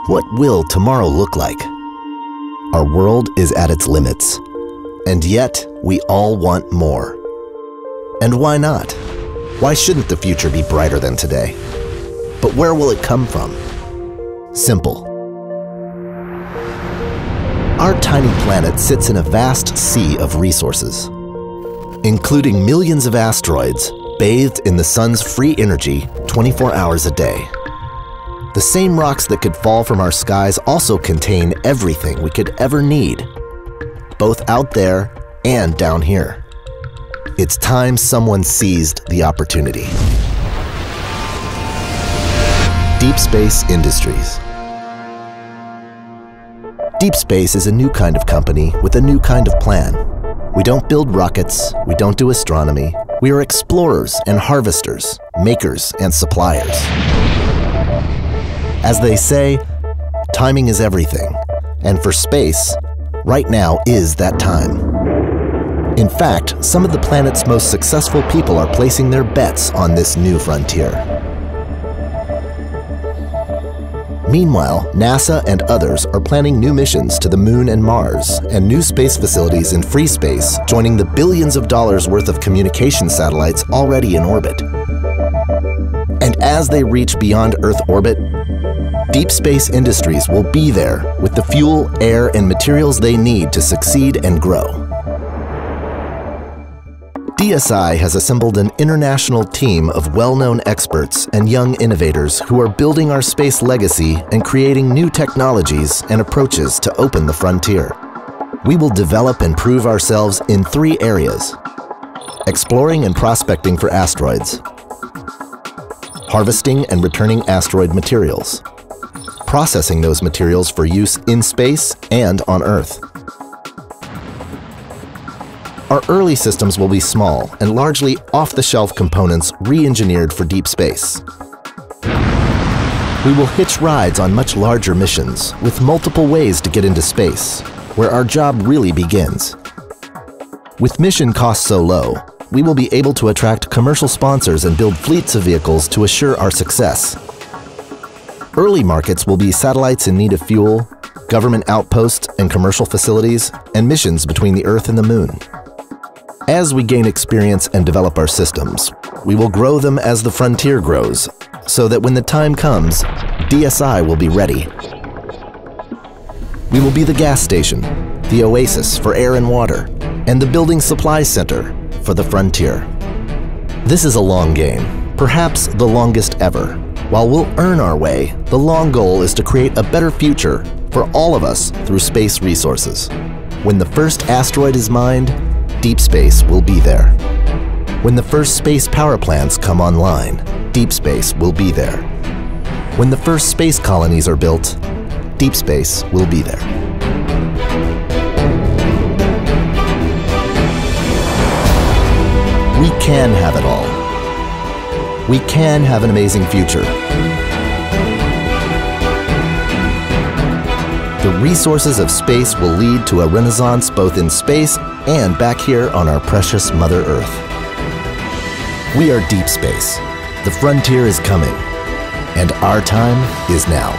What will tomorrow look like? Our world is at its limits, and yet we all want more. And why not? Why shouldn't the future be brighter than today? But where will it come from? Simple. Our tiny planet sits in a vast sea of resources, including millions of asteroids bathed in the sun's free energy 24 hours a day. The same rocks that could fall from our skies also contain everything we could ever need, both out there and down here. It's time someone seized the opportunity. Deep Space Industries. Deep Space is a new kind of company with a new kind of plan. We don't build rockets, we don't do astronomy. We are explorers and harvesters, makers and suppliers. As they say, timing is everything, and for space, right now is that time. In fact, some of the planet's most successful people are placing their bets on this new frontier. Meanwhile, NASA and others are planning new missions to the Moon and Mars, and new space facilities in free space, joining the billions of dollars worth of communication satellites already in orbit. And as they reach beyond Earth orbit, Deep Space Industries will be there with the fuel, air, and materials they need to succeed and grow. DSI has assembled an international team of well-known experts and young innovators who are building our space legacy and creating new technologies and approaches to open the frontier. We will develop and prove ourselves in 3 areas: exploring and prospecting for asteroids, harvesting and returning asteroid materials, processing those materials for use in space and on Earth. Our early systems will be small and largely off-the-shelf components re-engineered for deep space. We will hitch rides on much larger missions with multiple ways to get into space, where our job really begins. With mission costs so low, we will be able to attract commercial sponsors and build fleets of vehicles to assure our success. Early markets will be satellites in need of fuel, government outposts and commercial facilities, and missions between the Earth and the Moon. As we gain experience and develop our systems, we will grow them as the frontier grows, so that when the time comes, DSI will be ready. We will be the gas station, the oasis for air and water, and the building supply center for the frontier. This is a long game, perhaps the longest ever. While we'll earn our way, the long goal is to create a better future for all of us through space resources. When the first asteroid is mined, Deep Space will be there. When the first space power plants come online, Deep Space will be there. When the first space colonies are built, Deep Space will be there. We can have it all. We can have an amazing future. The resources of space will lead to a renaissance both in space and back here on our precious Mother Earth. We are Deep Space. The frontier is coming, and our time is now.